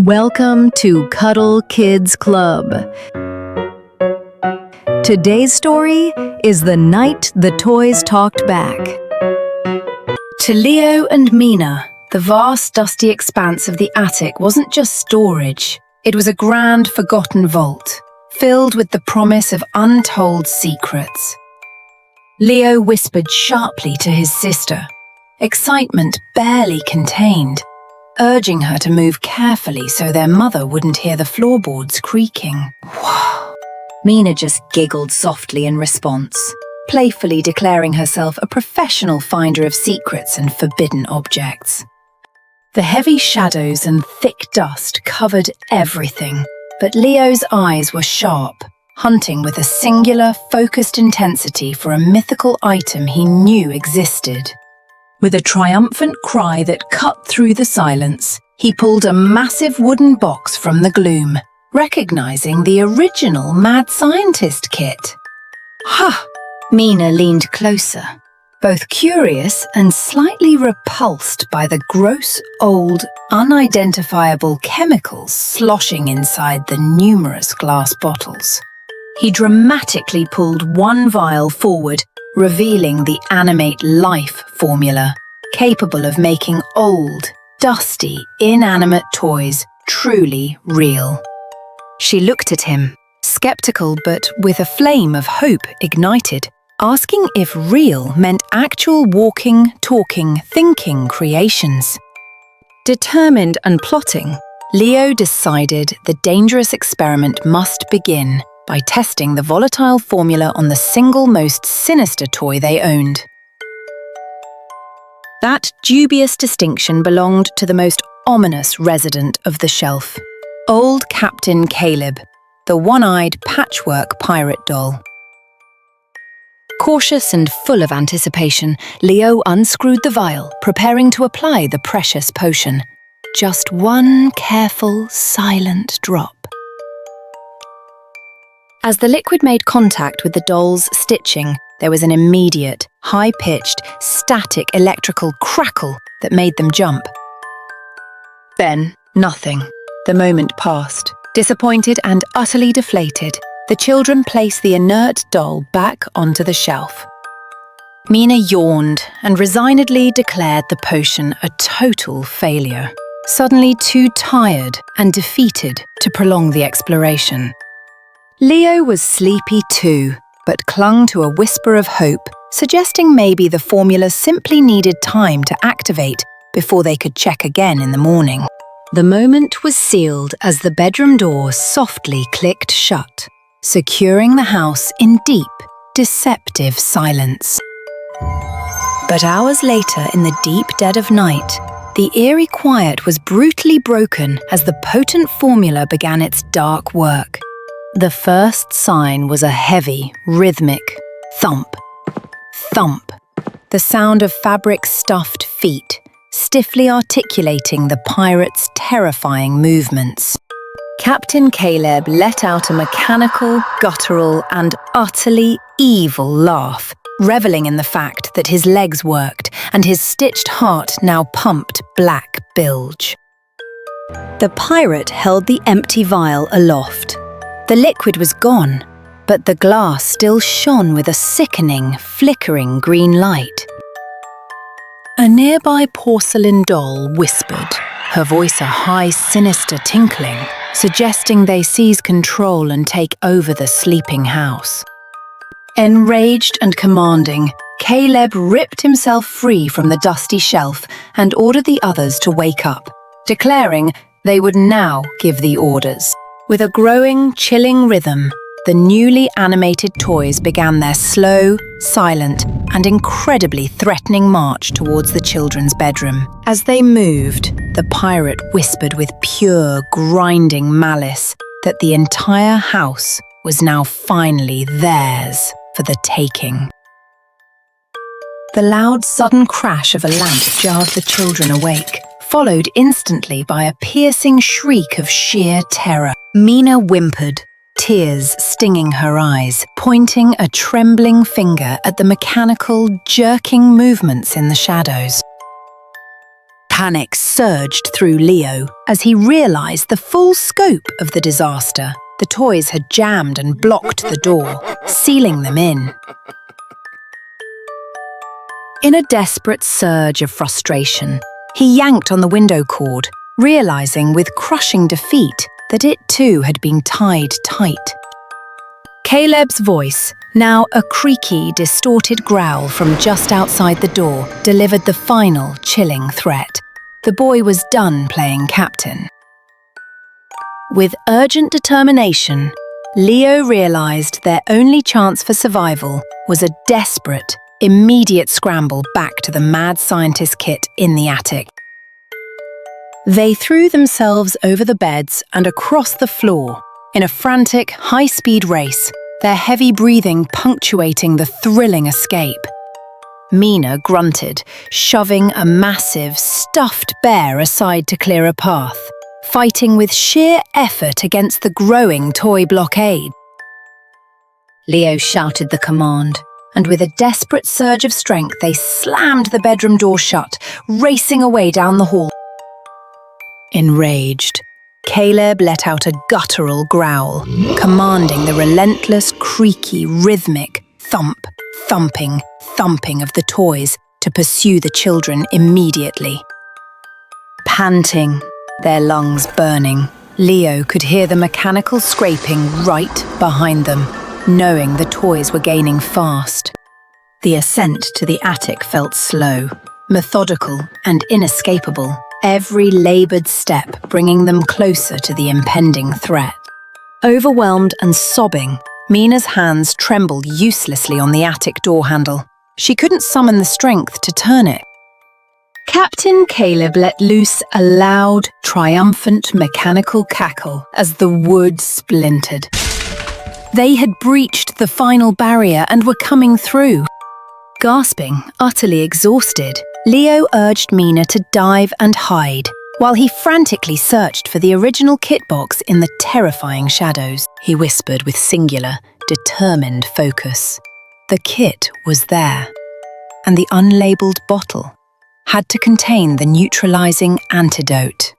Welcome to Cuddle Kids Club. Today's story is The Night the Toys Talked Back. To Leo and Mina, the vast, dusty expanse of the attic wasn't just storage. It was a grand, forgotten vault, filled with the promise of untold secrets. Leo whispered sharply to his sister, excitement barely contained, urging her to move carefully so their mother wouldn't hear the floorboards creaking. Whoa. Mina just giggled softly in response, playfully declaring herself a professional finder of secrets and forbidden objects. The heavy shadows and thick dust covered everything, but Leo's eyes were sharp, hunting with a singular, focused intensity for a mythical item he knew existed. With a triumphant cry that cut through the silence, he pulled a massive wooden box from the gloom, recognizing the original Mad Scientist kit. Ha! Mina leaned closer, both curious and slightly repulsed by the gross, old, unidentifiable chemicals sloshing inside the numerous glass bottles. He dramatically pulled one vial forward, revealing the Animate Life formula, capable of making old, dusty, inanimate toys truly real. She looked at him, skeptical but with a flame of hope ignited, asking if real meant actual walking, talking, thinking creations. Determined and plotting, Leo decided the dangerous experiment must begin by testing the volatile formula on the single most sinister toy they owned. That dubious distinction belonged to the most ominous resident of the shelf, old Captain Caleb, the one-eyed patchwork pirate doll. Cautious and full of anticipation, Leo unscrewed the vial, preparing to apply the precious potion. Just one careful, silent drop. As the liquid made contact with the doll's stitching, there was an immediate, high-pitched, static electrical crackle that made them jump. Then, nothing. The moment passed. Disappointed and utterly deflated, the children placed the inert doll back onto the shelf. Mina yawned and resignedly declared the potion a total failure, suddenly too tired and defeated to prolong the exploration. Leo was sleepy too, but clung to a whisper of hope, suggesting maybe the formula simply needed time to activate before they could check again in the morning. The moment was sealed as the bedroom door softly clicked shut, securing the house in deep, deceptive silence. But hours later, in the deep dead of night, the eerie quiet was brutally broken as the potent formula began its dark work. The first sign was a heavy, rhythmic thump, thump, the sound of fabric-stuffed feet, stiffly articulating the pirate's terrifying movements. Captain Caleb let out a mechanical, guttural, and utterly evil laugh, reveling in the fact that his legs worked and his stitched heart now pumped black bilge. The pirate held the empty vial aloft. The liquid was gone, but the glass still shone with a sickening, flickering green light. A nearby porcelain doll whispered, her voice a high, sinister tinkling, suggesting they seize control and take over the sleeping house. Enraged and commanding, Caleb ripped himself free from the dusty shelf and ordered the others to wake up, declaring they would now give the orders. With a growing, chilling rhythm, the newly animated toys began their slow, silent, and incredibly threatening march towards the children's bedroom. As they moved, the pirate whispered with pure, grinding malice that the entire house was now finally theirs for the taking. The loud, sudden crash of a lamp jarred the children awake, followed instantly by a piercing shriek of sheer terror. Mina whimpered, tears stinging her eyes, pointing a trembling finger at the mechanical, jerking movements in the shadows. Panic surged through Leo as he realized the full scope of the disaster. The toys had jammed and blocked the door, sealing them in. In a desperate surge of frustration, he yanked on the window cord, realizing with crushing defeat that it too had been tied tight. Caleb's voice, now a creaky, distorted growl from just outside the door, delivered the final, chilling threat. The boy was done playing captain. With urgent determination, Leo realized their only chance for survival was a desperate, immediate scramble back to the mad scientist kit in the attic. They threw themselves over the beds and across the floor in a frantic, high-speed race, their heavy breathing punctuating the thrilling escape. Mina grunted, shoving a massive, stuffed bear aside to clear a path, fighting with sheer effort against the growing toy blockade. Leo shouted the command, and with a desperate surge of strength, they slammed the bedroom door shut, racing away down the hall. Enraged, Caleb let out a guttural growl, commanding the relentless, creaky, rhythmic thumping of the toys to pursue the children immediately. Panting, their lungs burning, Leo could hear the mechanical scraping right behind them, knowing the toys were gaining fast. The ascent to the attic felt slow, methodical and inescapable, every laboured step bringing them closer to the impending threat. Overwhelmed and sobbing, Mina's hands trembled uselessly on the attic door handle. She couldn't summon the strength to turn it. Captain Caleb let loose a loud, triumphant mechanical cackle as the wood splintered. They had breached the final barrier and were coming through. Gasping, utterly exhausted, Leo urged Mina to dive and hide, while he frantically searched for the original kit box in the terrifying shadows. He whispered with singular, determined focus. The kit was there, and the unlabelled bottle had to contain the neutralizing antidote.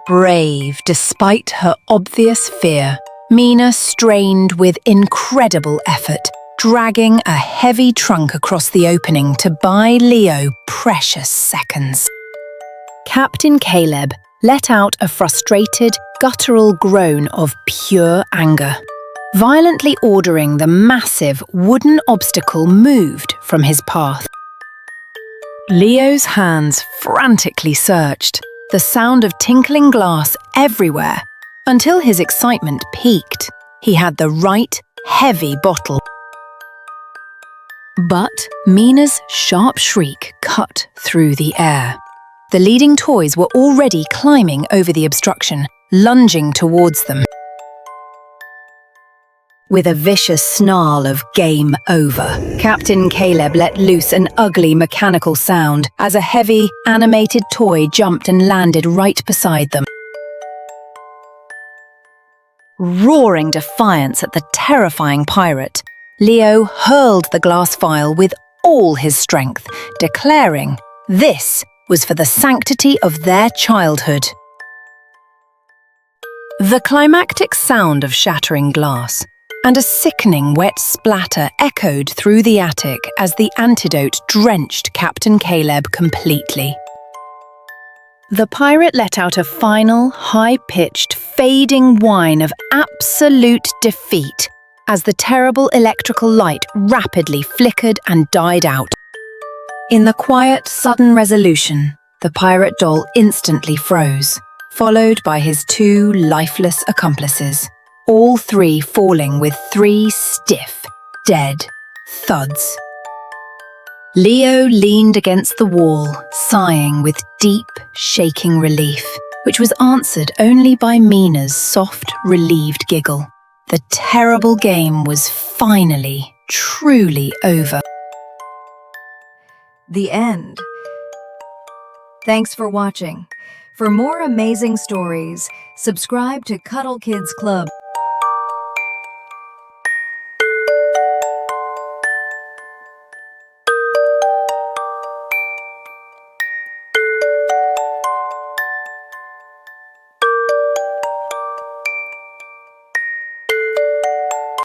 Brave despite her obvious fear, Mina strained with incredible effort, dragging a heavy trunk across the opening to buy Leo precious seconds. Captain Caleb let out a frustrated, guttural groan of pure anger, violently ordering the massive wooden obstacle moved from his path. Leo's hands frantically searched, the sound of tinkling glass everywhere, until his excitement peaked. He had the right, heavy bottle. But Mina's sharp shriek cut through the air. The leading toys were already climbing over the obstruction, lunging towards them. With a vicious snarl of game over, Captain Caleb let loose an ugly mechanical sound as a heavy, animated toy jumped and landed right beside them. Roaring defiance at the terrifying pirate, Leo hurled the glass vial with all his strength, declaring this was for the sanctity of their childhood. The climactic sound of shattering glass and a sickening wet splatter echoed through the attic as the antidote drenched Captain Caleb completely. The pirate let out a final, high-pitched, fading whine of absolute defeat as the terrible electrical light rapidly flickered and died out. In the quiet, sudden resolution, the pirate doll instantly froze, followed by his two lifeless accomplices, all three falling with three stiff, dead thuds. Leo leaned against the wall, sighing with deep, shaking relief, which was answered only by Mina's soft, relieved giggle. The terrible game was finally, truly over. The end. Thanks for watching. For more amazing stories, subscribe to Cuddle Kids Club.